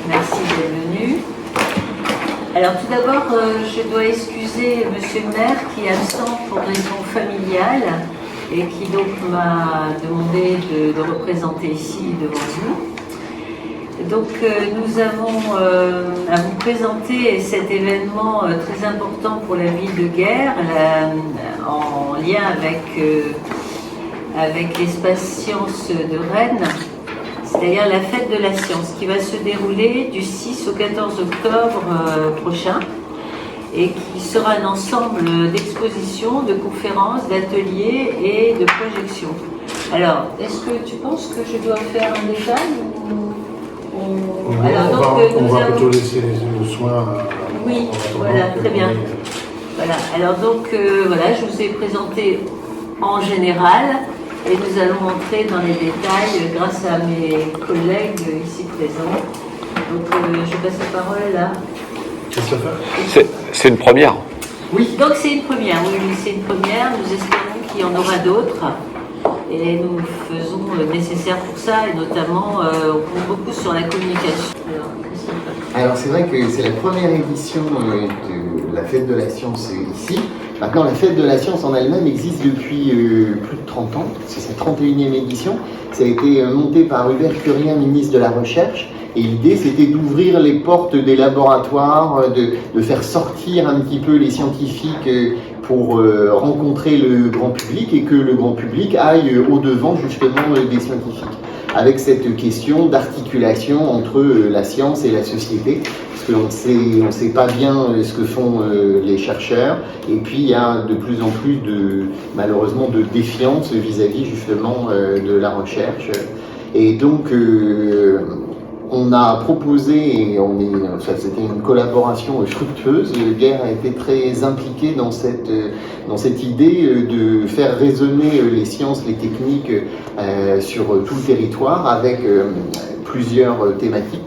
merci d'être venu. Alors tout d'abord, je dois excuser Monsieur le maire qui est absent pour raison familiale et qui donc m'a demandé de le représenter ici devant vous. Donc nous avons à vous présenter cet événement très important pour la ville de Guer, en lien avec l'espace sciences de Rennes, c'est-à-dire la fête de la science qui va se dérouler du 6 au 14 octobre prochain et qui sera un ensemble d'expositions, de conférences, d'ateliers et de projections. Alors, est-ce que tu penses que je dois faire un détail on va plutôt laisser le soin. Oui, voilà, très bien. Voilà. Alors donc, voilà, je vous ai présenté en général et nous allons entrer dans les détails grâce à mes collègues ici présents. Donc, je passe la parole à Christopher. C'est une première. Oui, donc c'est une première. Oui, c'est une première. Nous espérons qu'il y en aura d'autres. Et nous faisons le nécessaire pour ça, et notamment on compte beaucoup sur la communication. Alors c'est vrai que c'est la première édition de la Fête de la Science ici. Maintenant, la Fête de la Science en elle-même existe depuis plus de 30 ans. C'est sa 31e édition. Ça a été monté par Hubert Curien, ministre de la Recherche. Et l'idée, c'était d'ouvrir les portes des laboratoires, de faire sortir un petit peu les scientifiques pour rencontrer le grand public et que le grand public aille au-devant justement des scientifiques. Avec cette question d'articulation entre la science et la société, parce qu'on ne sait pas bien ce que font les chercheurs, et puis il y a de plus en plus malheureusement de défiance vis-à-vis justement de la recherche. Et donc on a proposé, et c'était une collaboration fructueuse. Guer a été très impliqué dans cette idée de faire résonner les sciences, les techniques sur tout le territoire avec plusieurs thématiques,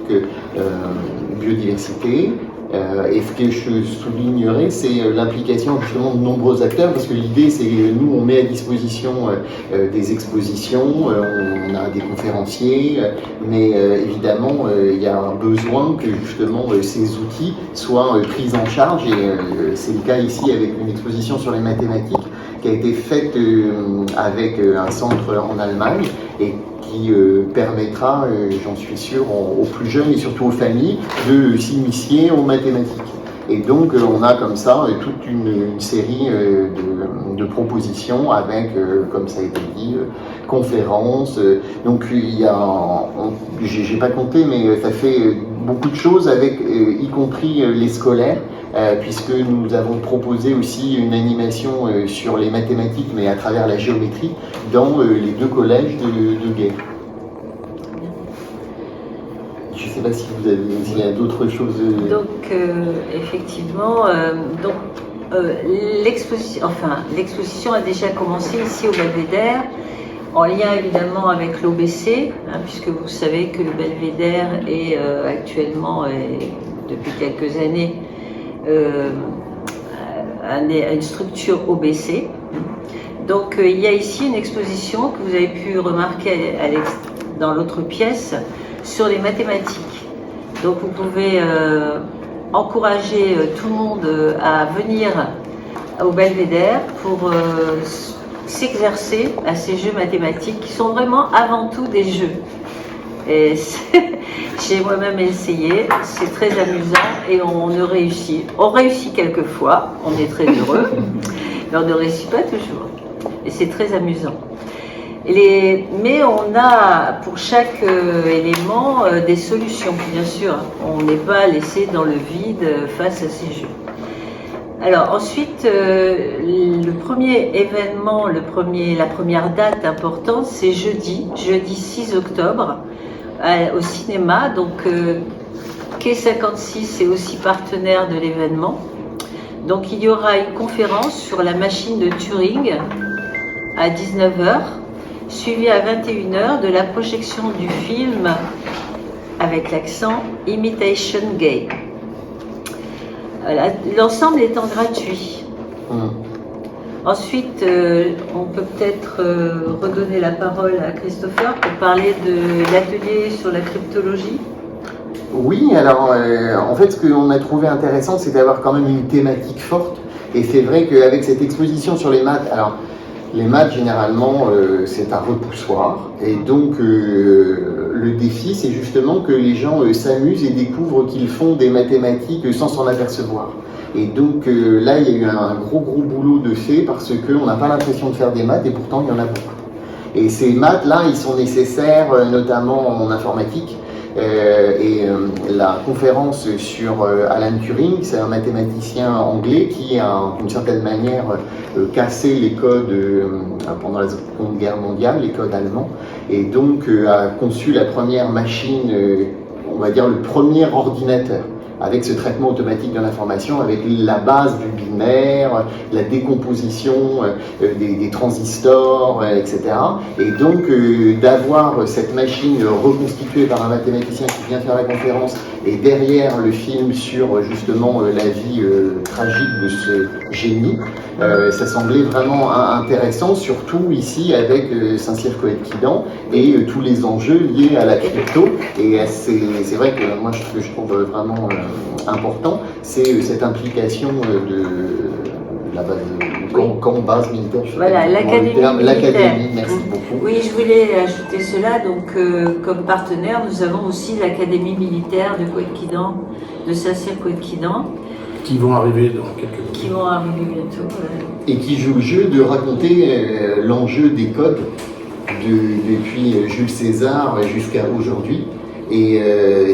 biodiversité. Et ce que je soulignerai, c'est l'implication justement de nombreux acteurs, parce que l'idée, c'est que nous, on met à disposition des expositions, on a des conférenciers, mais évidemment, il y a un besoin que justement ces outils soient pris en charge, et c'est le cas ici avec une exposition sur les mathématiques qui a été faite avec un centre en Allemagne, et qui permettra, j'en suis sûr, aux plus jeunes et surtout aux familles de s'initier aux mathématiques. Et donc on a comme ça toute une série de propositions avec, comme ça a été dit, conférences. Donc il y a, j'ai pas compté, mais ça fait beaucoup de choses avec, y compris les scolaires, puisque nous avons proposé aussi une animation sur les mathématiques, mais à travers la géométrie, dans les deux collèges de Guer. Je ne sais pas si s'il y a d'autres choses. Donc, effectivement, l'exposition a déjà commencé ici au Belvédère, en lien évidemment avec l'OBC, puisque vous savez que le Belvédère est actuellement, depuis quelques années, une structure OBC. Donc il y a ici une exposition que vous avez pu remarquer dans l'autre pièce sur les mathématiques. Donc vous pouvez encourager tout le monde à venir au Belvédère pour s'exercer à ces jeux mathématiques qui sont vraiment avant tout des jeux. Et j'ai moi-même essayé, c'est très amusant et on réussit. On réussit quelquefois, on est très heureux, mais on ne réussit pas toujours. Et c'est très amusant. Mais on a pour chaque élément des solutions, bien sûr. On n'est pas laissé dans le vide face à ces jeux. Alors ensuite, le premier événement, la première date importante, c'est jeudi 6 octobre, au cinéma. Donc Quai 56 est aussi partenaire de l'événement. Donc il y aura une conférence sur la machine de Turing à 19h, suivie à 21h de la projection du film avec l'accent Imitation Game. L'ensemble étant gratuit. Ensuite, on peut peut-être redonner la parole à Christopher pour parler de l'atelier sur la cryptologie. Oui, alors en fait, ce qu'on a trouvé intéressant, c'est d'avoir quand même une thématique forte. Et c'est vrai qu'avec cette exposition sur les maths, alors les maths généralement c'est un repoussoir. Et donc le défi, c'est justement que les gens s'amusent et découvrent qu'ils font des mathématiques sans s'en apercevoir. Et donc là, il y a eu un gros boulot de fait parce qu'on n'a pas l'impression de faire des maths et pourtant il y en a beaucoup. Et ces maths-là, ils sont nécessaires notamment en informatique. La conférence sur Alan Turing, c'est un mathématicien anglais qui a d'une certaine manière cassé les codes pendant la Seconde Guerre mondiale, les codes allemands, et donc a conçu la première machine, on va dire le premier ordinateur, avec ce traitement automatique de l'information, avec la base du binaire, la décomposition des transistors, etc. Et donc d'avoir cette machine reconstituée par un mathématicien qui vient faire la conférence, et derrière le film sur justement la vie tragique de ce génie, ça semblait vraiment intéressant, surtout ici avec Saint-Cyr-Coëtquidan et tous les enjeux liés à la crypto. Et c'est vrai que moi ce que je trouve vraiment important, c'est cette implication de la base, comme base militaire. Voilà, l'académie militaire. L'académie, merci beaucoup. Oui, je voulais ajouter cela. Donc, comme partenaire, nous avons aussi l'académie militaire de Coëtquidan, de Saint-Cyr-Coëtquidan. Qui vont arriver dans quelques minutes. Qui vont arriver bientôt. Et qui joue le jeu de raconter l'enjeu des codes depuis Jules César jusqu'à aujourd'hui. Et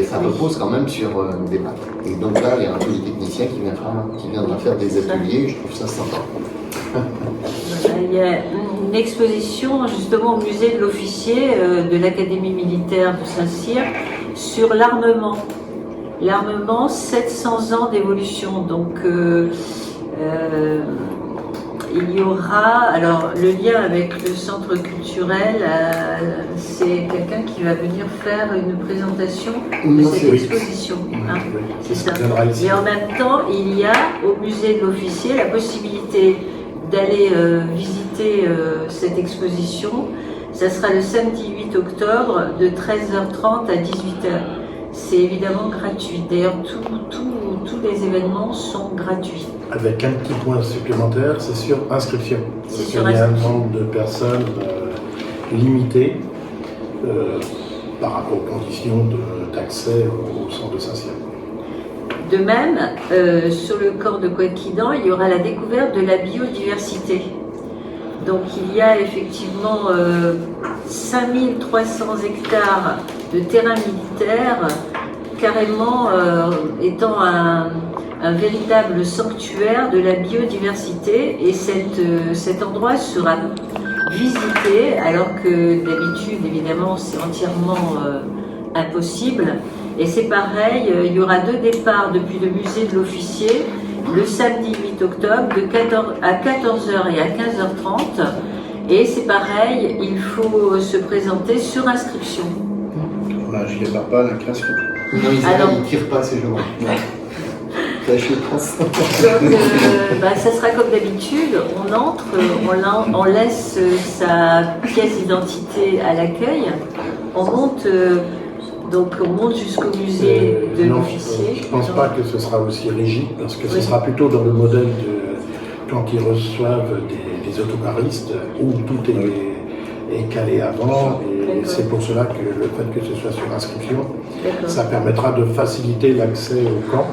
ça repose quand même sur des maths. Et donc là, il y a un polytechnicien qui viendra faire des ateliers, et je trouve ça sympa. Il y a une exposition justement au musée de l'officier de l'Académie militaire de Saint-Cyr sur l'armement. L'armement, 700 ans d'évolution. Donc il y aura, alors le lien avec le centre culturel, c'est quelqu'un qui va venir faire une présentation de cette exposition. Hein, c'est ça. Et en même temps, il y a au musée de l'officier la possibilité d'aller visiter cette exposition. Ça sera le samedi 8 octobre de 13h30 à 18h. C'est évidemment gratuit. D'ailleurs, tous les événements sont gratuits. Avec un petit point supplémentaire, c'est sur inscription. C'est Il y a un nombre de personnes limité par rapport aux conditions d'accès au centre de Saint-Cyr. De même, sur le corps de Coëtquidan, il y aura la découverte de la biodiversité. Donc il y a effectivement 5300 hectares de terrain militaire, carrément étant un véritable sanctuaire de la biodiversité, et cet endroit sera visité, alors que d'habitude, évidemment, c'est entièrement impossible. Et c'est pareil, il y aura 2 départs depuis le musée de l'officier, le samedi 8 octobre à 14h et à 15h30. Et c'est pareil, il faut se présenter sur inscription. Voilà, je ne démarre pas la création. Non, ils ne tirent pas ces jours-là. Donc, ça sera comme d'habitude, on entre, on laisse sa pièce d'identité à l'accueil, on monte jusqu'au musée de l'officier. Je ne pense pas que ce sera aussi rigide, parce que ce sera plutôt dans le modèle de quand ils reçoivent des autocaristes, où tout est calé avant, et c'est pour cela que le fait que ce soit sur inscription, ça permettra de faciliter l'accès au camp.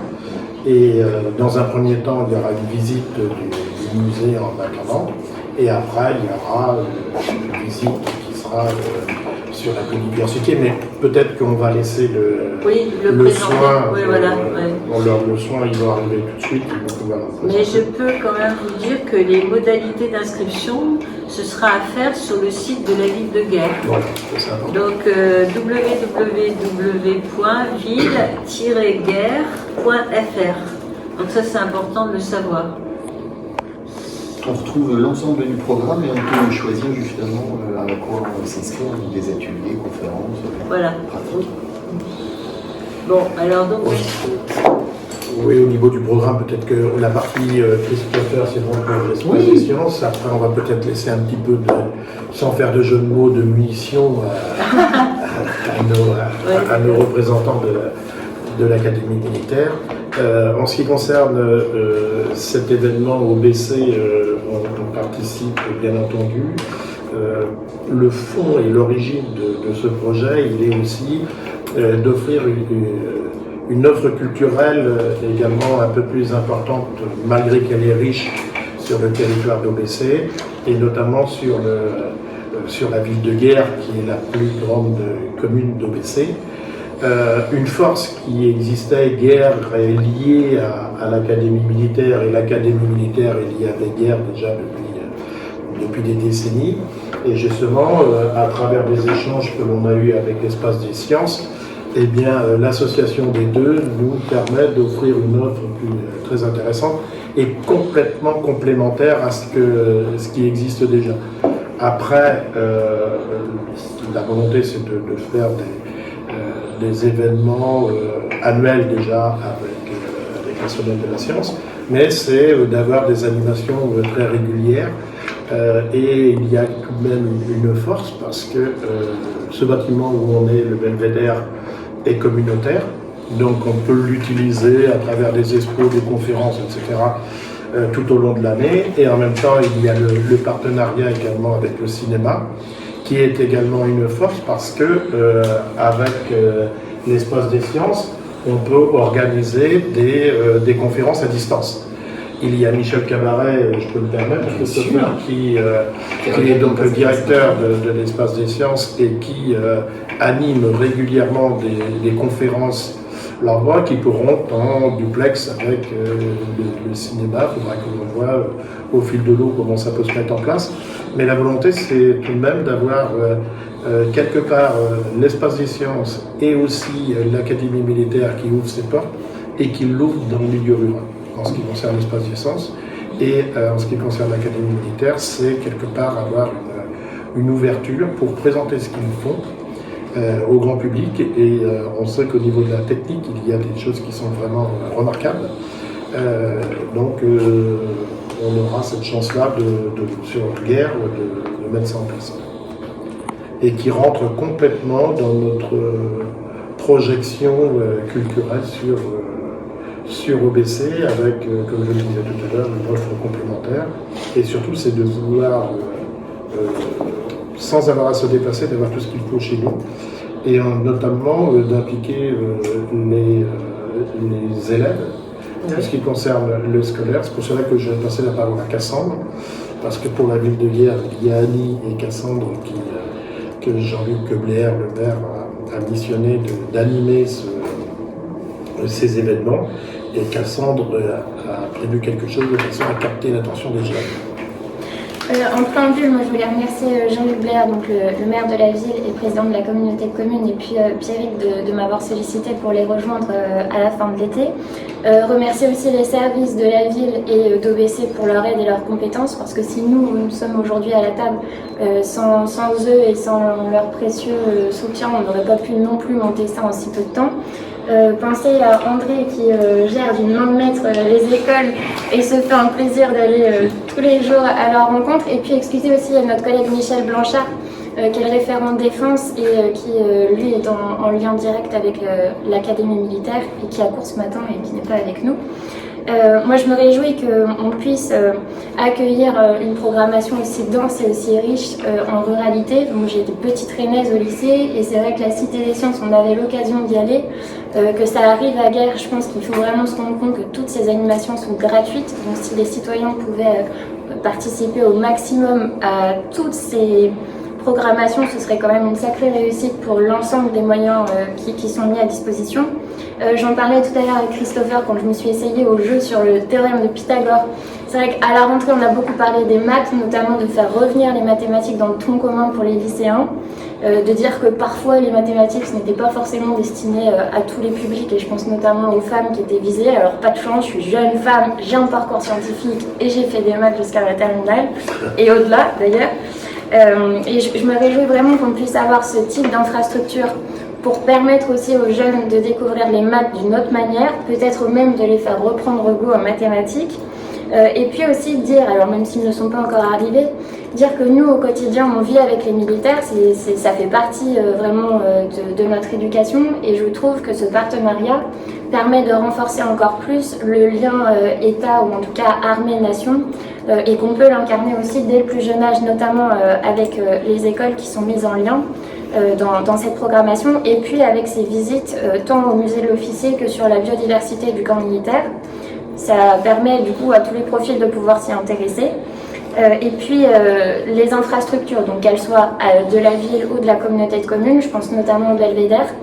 Et dans un premier temps, il y aura une visite du musée en attendant, et après il y aura une visite qui sera sur la biodiversité, mais peut-être qu'on va laisser le soin. Oui, voilà, le soin, il va arriver tout de suite. Mais je peux quand même vous dire que les modalités d'inscription, ce sera à faire sur le site de la ville de Guerre. Voilà, c'est ça. Donc www.ville-guerre.fr. Donc ça, c'est important de le savoir. On retrouve l'ensemble du programme et on peut choisir justement à quoi on s'inscrire, des ateliers, conférences, voilà. pratiques. Bon, alors donc... Oui, au niveau du programme, peut-être que la partie qu'est-ce qu'il faut faire, c'est bon pour l'exposition. Après, on va peut-être laisser un petit peu sans faire de jeu de mots, de munitions à nos représentants de l'Académie militaire. En ce qui concerne cet événement OBC, on participe bien entendu. Le fond et l'origine de ce projet, il est aussi d'offrir une offre culturelle également un peu plus importante, malgré qu'elle est riche sur le territoire d'OBC, et notamment sur la ville de Guerre, qui est la plus grande commune d'OBC. Une force qui existait, Guerre, est liée à l'Académie militaire, et l'Académie militaire est liée avec Guerre déjà depuis des décennies. Et justement, à travers des échanges que l'on a eus avec l'Espace des Sciences, eh bien, l'association des deux nous permet d'offrir une offre très intéressante et complètement complémentaire à ce qui existe déjà. Après, la volonté, c'est de faire des événements annuels déjà avec la Semaine de la Science, mais c'est d'avoir des animations très régulières. Et il y a tout de même une force parce que ce bâtiment où on est, le Belvédère, est communautaire, donc on peut l'utiliser à travers des expos, des conférences, etc. Tout au long de l'année. Et en même temps, il y a le partenariat également avec le cinéma, qui est également une force parce que avec l'Espace des Sciences, on peut organiser des conférences à distance. Il y a Michel Camaret, je peux me permettre, qui est donc le directeur de l'Espace des Sciences et qui anime régulièrement des conférences là-bas qui pourront en duplex avec le cinéma. Il faudra qu'on voit au fil de l'eau comment ça peut se mettre en place. Mais la volonté, c'est tout de même d'avoir quelque part l'Espace des Sciences et aussi l'Académie militaire qui ouvre ses portes et qui l'ouvre dans le milieu rural. En ce qui concerne l'Espace des Sciences et en ce qui concerne l'Académie militaire, c'est quelque part avoir une ouverture pour présenter ce qu'ils font au grand public et on sait qu'au niveau de la technique, il y a des choses qui sont vraiment remarquables. Donc on aura cette chance-là sur Guerre de mettre ça en place. Et qui rentre complètement dans notre projection culturelle sur OBC avec, comme je le disais tout à l'heure, une offre complémentaire. Et surtout, c'est de vouloir, sans avoir à se déplacer, d'avoir tout ce qu'il faut chez nous. Et notamment d'impliquer les élèves, tout ce qui concerne le scolaire. C'est pour cela que je vais passer la parole à Cassandre, parce que pour la ville de Guerre, il y a Annie et Cassandre que Jean-Luc Bléaire, le maire, a missionné d'animer ces événements. Et Cassandre a prévu quelque chose de façon à capter l'attention des jeunes. En préambule, moi je voulais remercier Jean-Luc Bléaire, donc le maire de la ville et président de la communauté de communes, et puis Pierrick de m'avoir sollicité pour les rejoindre à la fin de l'été. Remercier aussi les services de la ville et d'OBC pour leur aide et leurs compétences, parce que si nous sommes aujourd'hui à la table, sans eux et sans leur précieux soutien, on n'aurait pas pu non plus monter ça en si peu de temps. Pensez à André qui gère d'une main de maître les écoles et se fait un plaisir d'aller tous les jours à leur rencontre. Et puis excusez aussi notre collègue Michel Blanchard qui est le référent de défense et qui lui est en lien direct avec l'Académie militaire et qui accourt ce matin et qui n'est pas avec nous. Moi je me réjouis qu'on puisse accueillir une programmation aussi dense et aussi riche en ruralité. Moi j'ai des petites rennaises au lycée et c'est vrai que la Cité des Sciences, on avait l'occasion d'y aller, que ça arrive à Guerre, je pense qu'il faut vraiment se rendre compte que toutes ces animations sont gratuites. Donc si les citoyens pouvaient participer au maximum à toutes ces programmation, ce serait quand même une sacrée réussite pour l'ensemble des moyens qui sont mis à disposition. J'en parlais tout à l'heure avec Christopher quand je me suis essayée au jeu sur le théorème de Pythagore. C'est vrai qu'à la rentrée, on a beaucoup parlé des maths, notamment de faire revenir les mathématiques dans le tronc commun pour les lycéens, de dire que parfois les mathématiques ce n'était pas forcément destiné à tous les publics, et je pense notamment aux femmes qui étaient visées. Alors pas de chance, je suis jeune femme, j'ai un parcours scientifique et j'ai fait des maths jusqu'à la terminale, et au-delà d'ailleurs. Et je me réjouis vraiment qu'on puisse avoir ce type d'infrastructure pour permettre aussi aux jeunes de découvrir les maths d'une autre manière, peut-être même de les faire reprendre goût en mathématiques. Et puis aussi dire, alors même s'ils ne sont pas encore arrivés, dire que nous, au quotidien, on vit avec les militaires, ça fait partie vraiment de notre éducation, et je trouve que ce partenariat permet de renforcer encore plus le lien État, ou en tout cas armée-nation, et qu'on peut l'incarner aussi dès le plus jeune âge, notamment avec les écoles qui sont mises en lien dans cette programmation, et puis avec ces visites tant au musée de l'officier que sur la biodiversité du camp militaire. Ça permet du coup à tous les profils de pouvoir s'y intéresser. Et puis les infrastructures, donc qu'elles soient de la ville ou de la communauté de communes, je pense notamment au Belvédère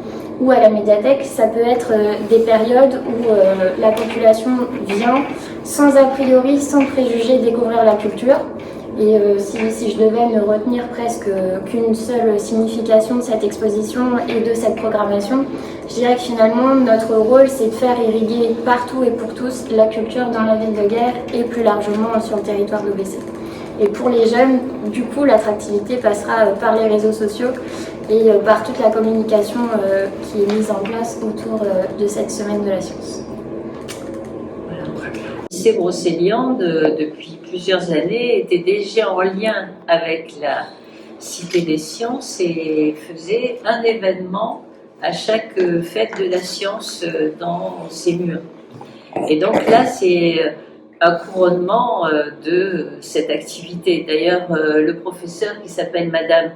ou à la médiathèque, ça peut être des périodes où la population vient sans a priori, sans préjugés découvrir la culture. Et si je devais ne retenir presque qu'une seule signification de cette exposition et de cette programmation, je dirais que finalement notre rôle c'est de faire irriguer partout et pour tous la culture dans la ville de Guer et plus largement sur le territoire d'OBC. Et pour les jeunes, du coup, l'attractivité passera par les réseaux sociaux et par toute la communication qui est mise en place autour de cette semaine de la science. Le lycée Brocéliande, depuis plusieurs années, était déjà en lien avec la Cité des Sciences et faisait un événement à chaque fête de la science dans ses murs. Et donc là, c'est un couronnement de cette activité. D'ailleurs, le professeur qui s'appelle Madame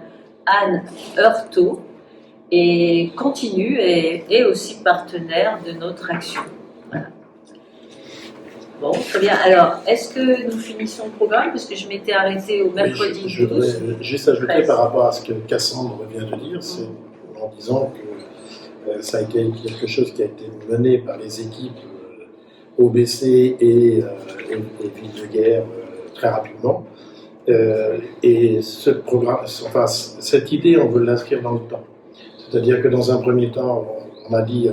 Anne Heurtaud et continue et est aussi partenaire de notre action. Voilà. Bon, très bien. Alors, est-ce que nous finissons le programme? Parce que je m'étais arrêtée au mercredi 12. Je voudrais juste ajouter par rapport à ce que Cassandre vient de dire, c'est en disant que ça a été quelque chose qui a été mené par les équipes OBC et Ville de Guer très rapidement. Et ce programme, enfin, cette idée, on veut l'inscrire dans le temps. C'est-à-dire que dans un premier temps, on a dit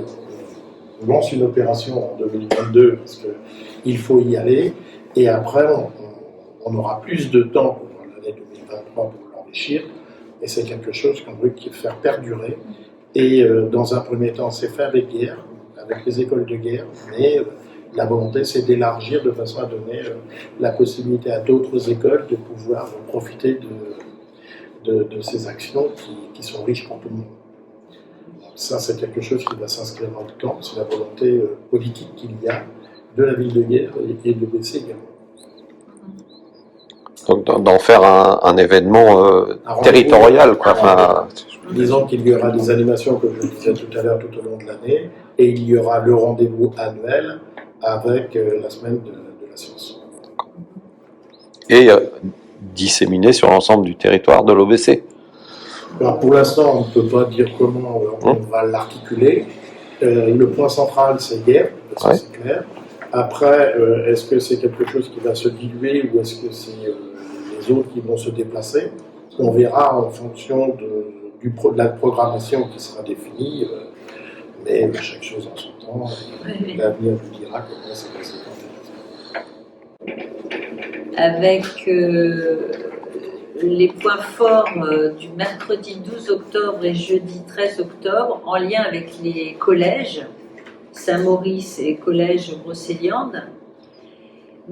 on lance une opération en 2022 parce qu'il faut y aller, et après on aura plus de temps pour l'année 2023 pour l'enrichir, et c'est quelque chose qu'on veut faire perdurer. Et dans un premier temps, c'est fait avec Guer, avec les écoles de Guer, mais la volonté, c'est d'élargir de façon à donner la possibilité à d'autres écoles de pouvoir profiter de ces actions qui sont riches pour tout le monde. Ça, c'est quelque chose qui va s'inscrire dans le temps. C'est la volonté politique qu'il y a de la ville de Guer et de BC également. Donc d'en faire un événement territorial, quoi. Enfin, disons qu'il y aura des animations, comme je le disais tout à l'heure, tout au long de l'année, et il y aura le rendez-vous annuel avec la semaine de la science. Et disséminé sur l'ensemble du territoire de l'OBC. Alors pour l'instant, on ne peut pas dire comment on va l'articuler. Le point central, c'est Guer, ça c'est clair. Après, est-ce que c'est quelque chose qui va se diluer ou est-ce que c'est les autres qui vont se déplacer? On verra en fonction de la programmation qui sera définie, mais chaque chose en son temps. L'avenir nous dira comment ça va se faire. Avec les points forts du mercredi 12 octobre et jeudi 13 octobre, en lien avec les collèges, Saint-Maurice et collège Brocéliande.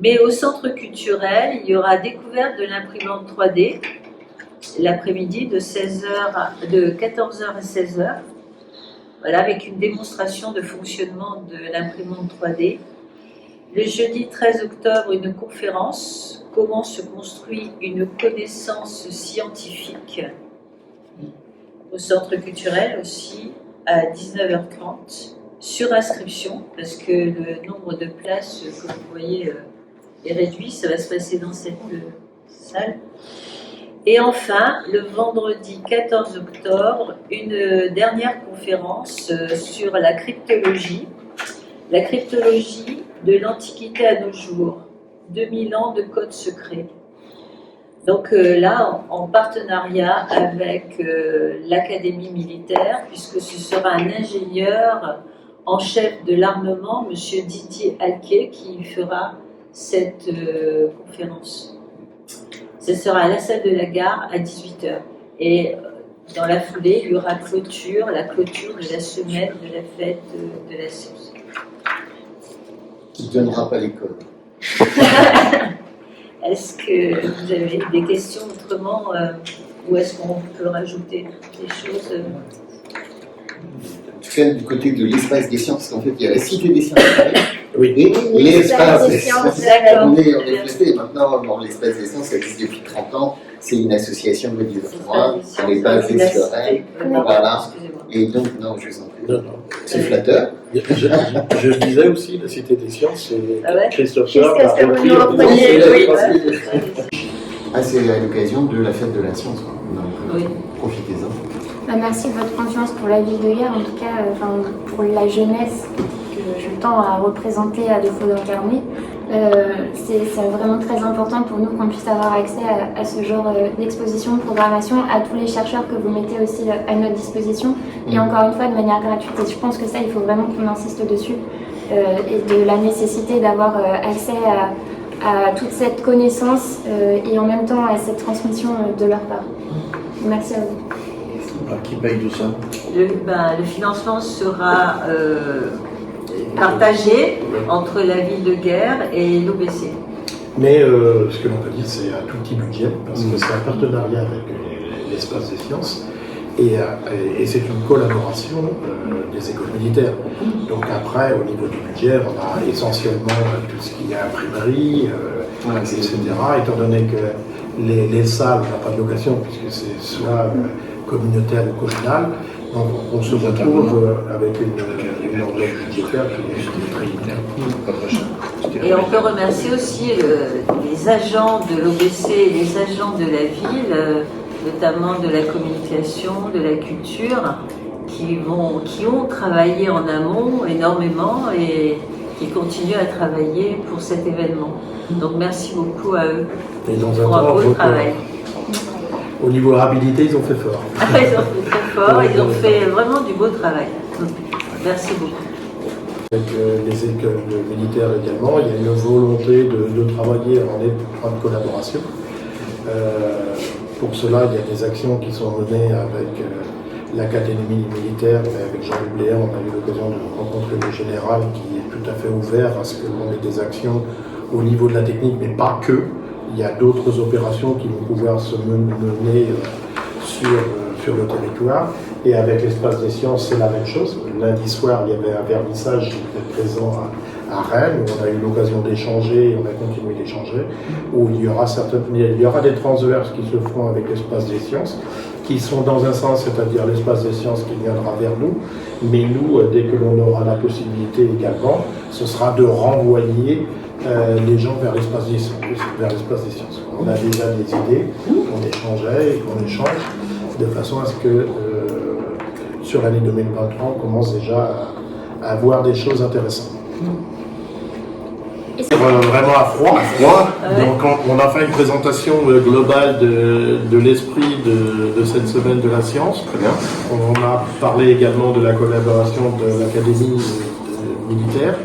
Mais au centre culturel, il y aura découverte de l'imprimante 3D l'après-midi de 14h à 16h. Voilà, avec une démonstration de fonctionnement de l'imprimante 3D. Le jeudi 13 octobre, une conférence « Comment se construit une connaissance scientifique » au centre culturel aussi à 19h30, sur inscription, parce que le nombre de places, comme vous voyez, est réduit. Ça va se passer dans cette salle. Et enfin, le vendredi 14 octobre, une dernière conférence sur la cryptologie de l'Antiquité à nos jours, 2000 ans de codes secrets. Donc là, en partenariat avec l'Académie militaire, puisque ce sera un ingénieur en chef de l'armement, M. Didier Alquet, qui fera cette conférence. Ce sera à la salle de la gare à 18h. Et dans la foulée, il y aura la clôture de la semaine de la fête de la science. Qui ne donnera pas l'école. Est-ce que vous avez des questions autrement ou est-ce qu'on peut rajouter des choses En tout cas, du côté de l'espace des sciences, parce qu'en fait, il y a la Cité des sciences Oui. et l'espace des sciences. D'accord. On est placé maintenant dans l'espace des sciences, ça existe depuis 30 ans. C'est une association de moi, on est basé sur elle. Voilà. Et donc, non, je vous en prie. Non. C'est flatteur. Je disais aussi la Cité des Sciences, c'est Ah ouais Christopher Jusqu'à ce que vous nous repreniez, Ah, c'est à l'occasion de la fête de la science, quoi. Donc, Oui. profitez-en. Merci de votre confiance pour la ville de Gare, en tout cas pour la jeunesse que je tends à représenter à défaut d'incarner. C'est vraiment très important pour nous qu'on puisse avoir accès à ce genre d'exposition, de programmation, à tous les chercheurs que vous mettez aussi à notre disposition, et encore une fois de manière gratuite. Et je pense que ça, il faut vraiment qu'on insiste dessus, et de la nécessité d'avoir accès à toute cette connaissance et en même temps à cette transmission de leur part. Merci à vous. Qui paye tout ça? Le financement sera partagé entre la ville de Guer et l'OBC. Mais ce que l'on peut dire, c'est un tout petit budget, parce que c'est un partenariat avec l'espace des sciences, et c'est une collaboration des écoles militaires. Donc après, au niveau du budget, on a essentiellement tout ce qui est imprimerie, etc. Étant donné que les salles n'ont pas de location, puisque c'est soit communautaire ou communal, donc on se retrouve avec une enveloppe budgétaire qui est très limitée. Et on peut remercier aussi les agents de l'OBC et les agents de la ville, notamment de la communication, de la culture, qui ont travaillé en amont énormément et qui continuent à travailler pour cet événement. Donc merci beaucoup à eux pour un beau travail. Au niveau habilité, ils ont fait fort. Ils ont fait très fort, ils ont fait vraiment du beau travail. Merci beaucoup. Avec les écoles militaires également, il y a une volonté de travailler en étroite collaboration. Pour cela, il y a des actions qui sont menées avec l'Académie militaire, mais avec Jean-Luc Bléa, on a eu l'occasion de rencontrer le général qui est tout à fait ouvert à ce que l'on ait des actions au niveau de la technique, mais pas que. Il y a d'autres opérations qui vont pouvoir se mener sur le territoire. Et avec l'espace des sciences, c'est la même chose. Lundi soir, il y avait un vernissage qui était présent à Rennes, où on a eu l'occasion d'échanger, et on a continué d'échanger, où il y aura des transverses qui se feront avec l'espace des sciences, qui sont dans un sens, c'est-à-dire l'espace des sciences qui viendra vers nous, mais nous, dès que l'on aura la possibilité également, ce sera de renvoyer les gens vers l'espace des sciences. On a déjà des idées, on échangeait et qu'on échange, de façon à ce que sur l'année 2023, on commence déjà à voir des choses intéressantes. Vraiment à froid. Donc on a fait une présentation globale de l'esprit de cette semaine de la science. Très bien. On a parlé également de la collaboration de l'Académie militaire.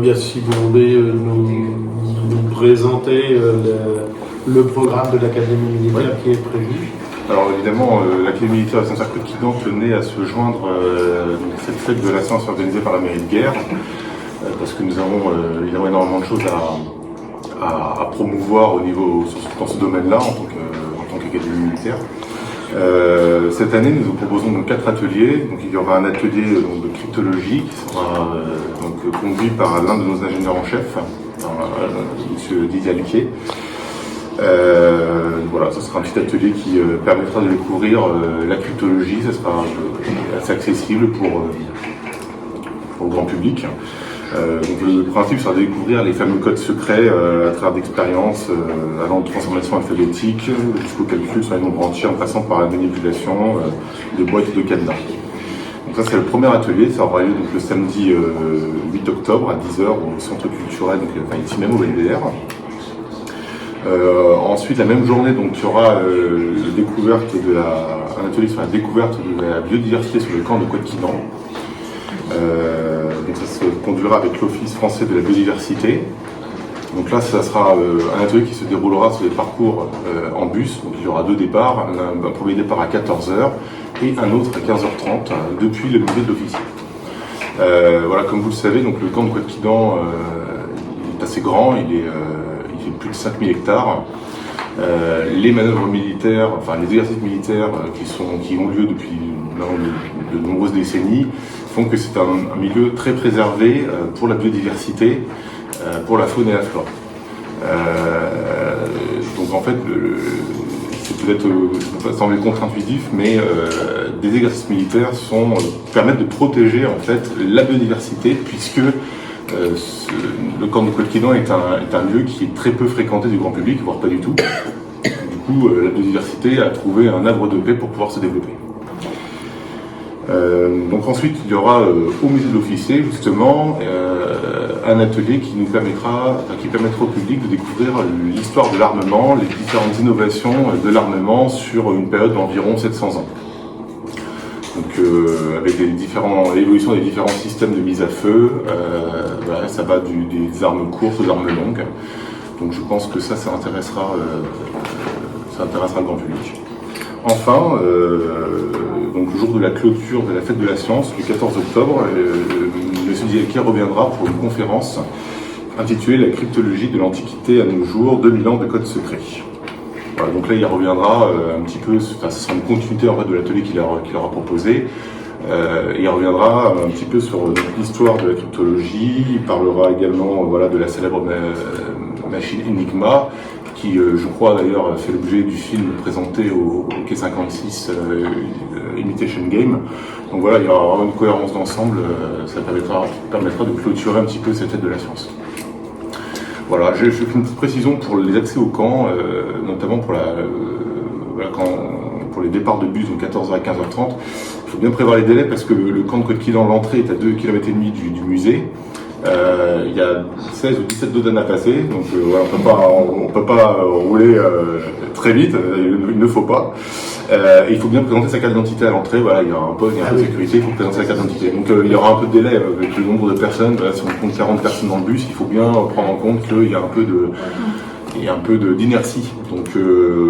Bien, si vous voulez nous présenter le programme de l'Académie militaire qui est prévu. Alors évidemment, l'Académie militaire de Saint-Cyr-Côte-Quidan tenait à se joindre à cette fête de la science organisée par la mairie de Guer, parce que nous avons évidemment énormément de choses à promouvoir dans ce domaine-là en tant qu'Académie militaire. Cette année, nous vous proposons donc 4 ateliers. Donc, il y aura un atelier de cryptologie qui sera conduit par l'un de nos ingénieurs en chef, M. Didier Aluquier. Voilà, ce sera un petit atelier qui permettra de découvrir la cryptologie. Ce sera assez accessible pour le grand public. Donc le principe sera de découvrir les fameux codes secrets à travers d'expériences allant de transformation alphabétique jusqu'au calcul sur les nombres entiers en passant par la manipulation de boîtes de cadenas. Donc ça c'est le premier atelier, ça aura lieu donc, le samedi 8 octobre à 10h au centre culturel, donc, ici même au Belvédère. Ensuite, la même journée, donc, il y aura un atelier sur la découverte de la biodiversité sur le camp de Côte-Quidan. Donc ça se conduira avec l'Office français de la biodiversité. Donc là, ça sera un atelier qui se déroulera sur les parcours en bus. Donc il y aura 2 départs, un premier départ à 14h et un autre à 15h30 depuis le musée de l'officier. Voilà, comme vous le savez, donc le camp de Côte-Quidan est assez grand, il qui est plus de 5000 hectares. Les manœuvres militaires, enfin les exercices militaires qui ont lieu depuis de nombreuses décennies font que c'est un milieu très préservé pour la biodiversité, pour la faune et la flore. Donc en fait, c'est peut-être, ça peut sembler contre-intuitif, mais des exercices militaires permettent de protéger en fait la biodiversité, puisque le camp de Colquidan est un lieu qui est très peu fréquenté du grand public, voire pas du tout. Du coup, la biodiversité a trouvé un havre de paix pour pouvoir se développer. Donc ensuite, il y aura au musée de l'officier justement un atelier qui permettra au public de découvrir l'histoire de l'armement, les différentes innovations de l'armement sur une période d'environ 700 ans. Donc avec l'évolution des différents systèmes de mise à feu, voilà, ça va des armes courtes aux armes longues. Donc je pense que ça intéressera le grand public. Enfin, donc le jour de la clôture de la fête de la science, le 14 octobre, M. Diecker reviendra pour une conférence intitulée « La cryptologie de l'Antiquité à nos jours, 2000 ans de codes secrets ». Voilà, donc là, il reviendra un petit peu, ce sera une continuité en fait, de l'atelier qu'il aura proposé. Il reviendra un petit peu sur l'histoire de la cryptologie. Il parlera également de la célèbre machine Enigma, qui, je crois d'ailleurs, fait l'objet du film présenté au Quai 56 Imitation Game. Donc voilà, il y aura vraiment une cohérence d'ensemble, ça permettra de clôturer un petit peu cette fête de la science. Voilà, je fais une petite précision pour les accès au camp, notamment pour les départs de bus de 14h à 15h30. Il faut bien prévoir les délais parce que le camp de Colquidan, l'entrée est à 2,5 km du musée. Il y a 16 ou 17 dodanes à passer, donc voilà, on peut pas rouler très vite, il ne faut pas. Il faut bien présenter sa carte d'identité à l'entrée, voilà, il y a un poste, il y a un peu de sécurité, il faut présenter sa carte d'identité. Donc il y aura un peu de délai avec le nombre de personnes, voilà, si on compte 40 personnes dans le bus, il faut bien prendre en compte qu'il y a un peu d'inertie. Donc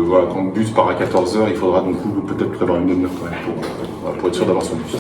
voilà, quand le bus part à 14h, il faudra donc peut-être prévoir une demi-heure quand même pour être sûr d'avoir son bus.